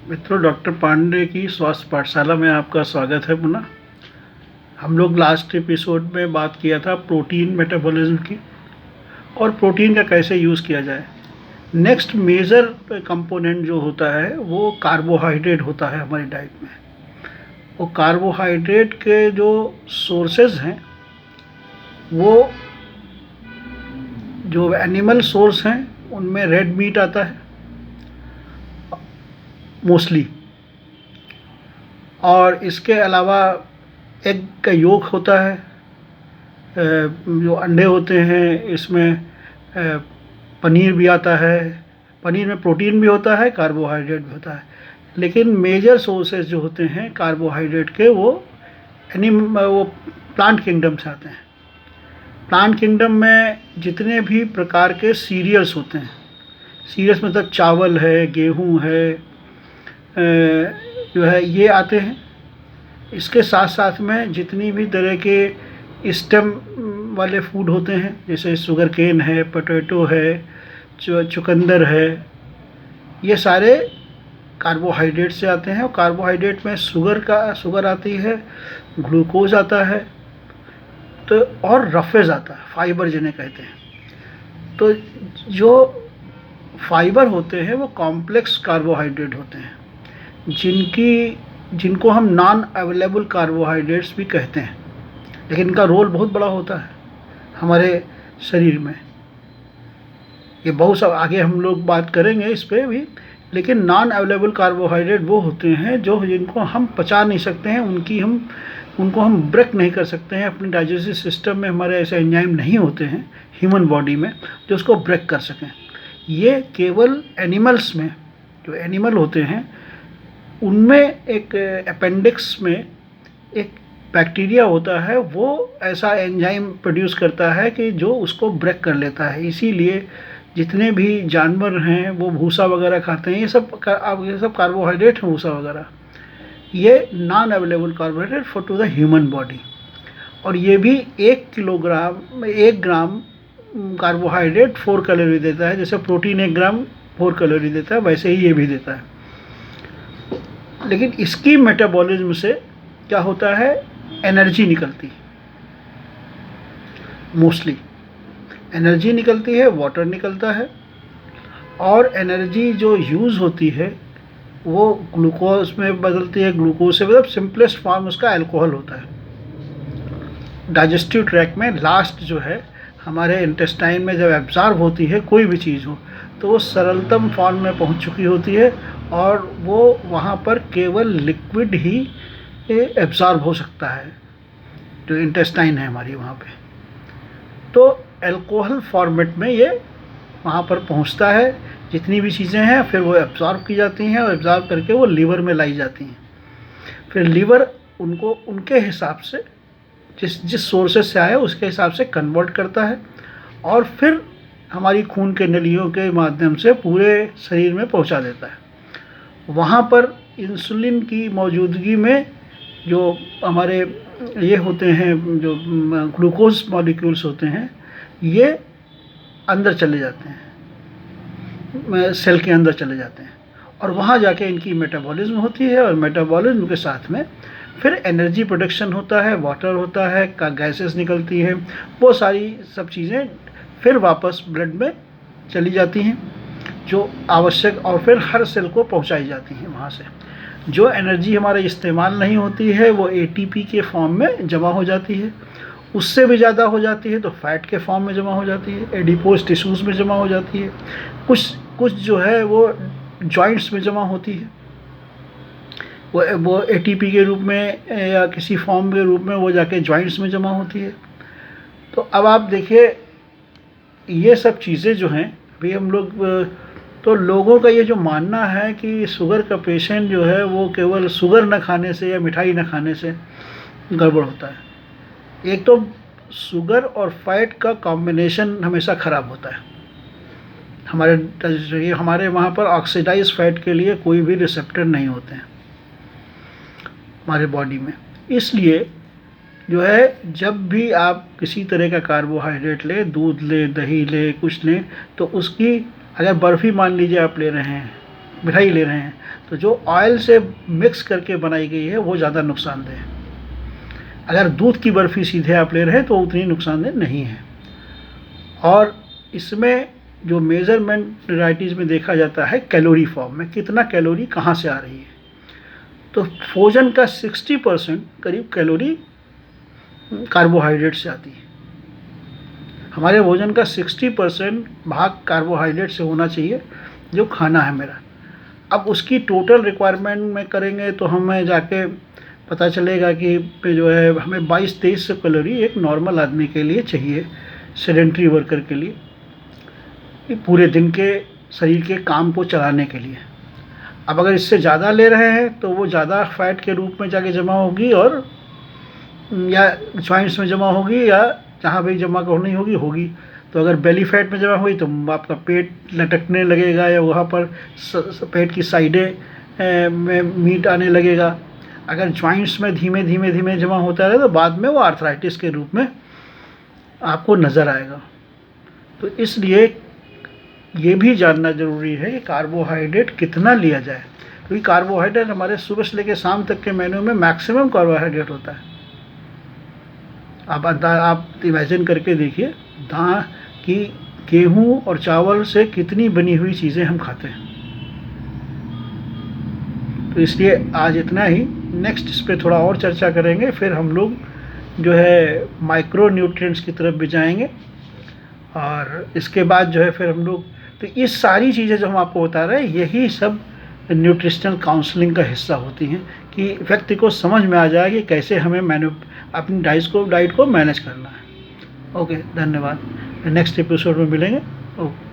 मित्रों, डॉक्टर पांडे की स्वास्थ्य पाठशाला में आपका स्वागत है पुनः। हम लोग लास्ट एपिसोड में बात किया था प्रोटीन मेटाबॉलिज्म की और प्रोटीन का कैसे यूज़ किया जाए। नेक्स्ट मेजर कंपोनेंट जो होता है वो कार्बोहाइड्रेट होता है हमारी डाइट में। वो कार्बोहाइड्रेट के जो सोर्सेज हैं वो जो एनिमल सोर्स हैं उनमें रेड मीट आता है मोस्टली, और इसके अलावा एग का योक होता है, जो अंडे होते हैं इसमें पनीर भी आता है। पनीर में प्रोटीन भी होता है, कार्बोहाइड्रेट भी होता है, लेकिन मेजर सोर्सेज जो होते हैं कार्बोहाइड्रेट के वो प्लांट किंगडम से आते हैं। प्लांट किंगडम में जितने भी प्रकार के सीरियल्स होते हैं, सीरियल्स मतलब चावल है, गेहूँ है, जो है ये आते हैं। इसके साथ साथ में जितनी भी तरह के स्टेम वाले फूड होते हैं, जैसे शुगर केन है, पोटैटो है, चुकंदर है, ये सारे कार्बोहाइड्रेट से आते हैं। और कार्बोहाइड्रेट में शुगर आती है, ग्लूकोज आता है, तो और रफेज आता है, फाइबर जिन्हें कहते हैं। तो जो फाइबर होते हैं वो कॉम्प्लेक्स कार्बोहाइड्रेट होते हैं, जिनको हम नॉन अवेलेबल कार्बोहाइड्रेट्स भी कहते हैं, लेकिन इनका रोल बहुत बड़ा होता है हमारे शरीर में। ये बहुत सब आगे हम लोग बात करेंगे इस पर भी, लेकिन नॉन अवेलेबल कार्बोहाइड्रेट वो होते हैं जिनको हम पचा नहीं सकते हैं, उनको हम ब्रेक नहीं कर सकते हैं। अपने डाइजेस्टिव सिस्टम में हमारे ऐसे एंजाइम नहीं होते हैं ह्यूमन बॉडी में जो उसको ब्रेक कर सकें। ये केवल एनिमल्स में, जो एनिमल होते हैं उनमें एक अपेंडिक्स में एक बैक्टीरिया होता है, वो ऐसा एंजाइम प्रोड्यूस करता है कि जो उसको ब्रेक कर लेता है। इसीलिए जितने भी जानवर हैं वो भूसा वगैरह खाते हैं, ये सब कार्बोहाइड्रेट हैं, भूसा वगैरह ये non available carbohydrate for to the human body. और ये भी 1 ग्राम कार्बोहाइड्रेट 4 कैलोरी देता है। जैसे प्रोटीन 1 ग्राम 4 कैलोरी देता है, वैसे ही ये भी देता है। लेकिन इसकी मेटाबॉलिज्म से क्या होता है, एनर्जी निकलती है, मोस्टली एनर्जी निकलती है, वाटर निकलता है, और एनर्जी जो यूज़ होती है वो ग्लूकोज में बदलती है। ग्लूकोज से मतलब सिंपलेस्ट फॉर्म उसका अल्कोहल होता है। डाइजेस्टिव ट्रैक में लास्ट जो है हमारे इंटेस्टाइन में जब एब्जॉर्ब होती है कोई भी चीज़ हो तो वो सरलतम फॉर्म में पहुंच चुकी होती है, और वो वहाँ पर केवल लिक्विड ही एब्जॉर्ब हो सकता है, जो इंटेस्टाइन है हमारी वहाँ पे। तो अल्कोहल फॉर्मेट में ये वहाँ पर पहुँचता है। जितनी भी चीज़ें हैं फिर वो एब्जॉर्ब की जाती हैं, और एब्जॉर्ब करके वो लीवर में लाई जाती हैं। फिर लीवर उनको उनके हिसाब से जिस सोर्सेज से आए उसके हिसाब से कन्वर्ट करता है, और फिर हमारी खून के नलियों के माध्यम से पूरे शरीर में पहुंचा देता है। वहाँ पर इंसुलिन की मौजूदगी में जो हमारे ये होते हैं, जो ग्लूकोज मॉलिक्यूल्स होते हैं, ये अंदर चले जाते हैं, सेल के अंदर चले जाते हैं, और वहाँ जाके इनकी मेटाबॉलिज्म होती है। और मेटाबॉलिज्म के साथ में फिर एनर्जी प्रोडक्शन होता है, वाटर होता है, गैसेस निकलती हैं, वो सारी सब चीज़ें फिर वापस ब्लड में चली जाती हैं जो आवश्यक, और फिर हर सेल को पहुंचाई जाती हैं। वहाँ से जो एनर्जी हमारे इस्तेमाल नहीं होती है वो एटीपी के फॉर्म में जमा हो जाती है। उससे भी ज़्यादा हो जाती है तो फैट के फॉर्म में जमा हो जाती है, एडिपोज टिश्यूज़ में जमा हो जाती है, कुछ जो है वो जॉइंट्स में जमा होती है, वो एटीपी के रूप में या किसी फॉर्म के रूप में वो जाके जॉइंट्स में जमा होती है। तो अब आप देखिए ये सब चीज़ें जो हैं अभी हम लोग, तो लोगों का ये जो मानना है कि शुगर का पेशेंट जो है वो केवल शुगर न खाने से या मिठाई न खाने से गड़बड़ होता है। एक तो शुगर और फैट का कॉम्बिनेशन हमेशा ख़राब होता है। हमारे वहाँ पर ऑक्सीडाइज फैट के लिए कोई भी रिसेप्टर नहीं होते हैं हमारे बॉडी में। इसलिए जो है जब भी आप किसी तरह का कार्बोहाइड्रेट ले, दूध ले, दही ले, कुछ लें, तो उसकी अगर बर्फ़ी मान लीजिए आप ले रहे हैं मिठाई ले रहे हैं, तो जो ऑयल से मिक्स करके बनाई गई है वो ज़्यादा नुकसानदेह है। अगर दूध की बर्फ़ी सीधे आप ले रहे हैं तो उतनी नुकसानदेह नहीं है। और इसमें जो मेज़रमेंट वैराइटीज़ में देखा जाता है कैलोरी फॉर्म में, कितना कैलोरी कहाँ से आ रही है। तो भोजन का 60% करीब कैलोरी कार्बोहाइड्रेट से आती है। हमारे भोजन का 60% भाग कार्बोहाइड्रेट से होना चाहिए, जो खाना है मेरा। अब उसकी टोटल रिक्वायरमेंट में करेंगे तो हमें जाके पता चलेगा कि जो है हमें 22-23 कैलोरी एक नॉर्मल आदमी के लिए चाहिए, सेडेंट्री वर्कर के लिए, पूरे दिन के शरीर के काम को चलाने के लिए। अब अगर इससे ज़्यादा ले रहे हैं तो वो ज़्यादा फैट के रूप में जाके जमा होगी, और या जॉइंट्स में जमा होगी, या जहाँ भी जमा होनी होगी। तो अगर बेली फैट में जमा हुई तो आपका पेट लटकने लगेगा, या वहाँ पर पेट की साइडें में मीट आने लगेगा। अगर जॉइंट्स में धीमे धीमे जमा होता रहे तो बाद में वो आर्थराइटिस के रूप में आपको नज़र आएगा। तो इसलिए ये भी जानना ज़रूरी है कि कार्बोहाइड्रेट कितना लिया जाए, क्योंकि कार्बोहाइड्रेट हमारे सुबह से लेकर शाम तक के मेन्यू में मैक्सिमम कार्बोहाइड्रेट होता है। आप इमेजिन करके देखिए कि गेहूँ और चावल से कितनी बनी हुई चीज़ें हम खाते हैं। तो इसलिए आज इतना ही, नेक्स्ट इस पर थोड़ा और चर्चा करेंगे, फिर हम लोग जो है माइक्रो न्यूट्रिएंट्स की तरफ भी जाएंगे, और इसके बाद जो है फिर हम लोग, तो ये सारी चीज़ें जो हम आपको बता रहे हैं यही सब न्यूट्रिशनल काउंसलिंग का हिस्सा होती हैं, कि व्यक्ति को समझ में आ जाए कि कैसे हमें अपनी डाइट को मैनेज करना है। ओके, धन्यवाद। नेक्स्ट एपिसोड में मिलेंगे। ओके।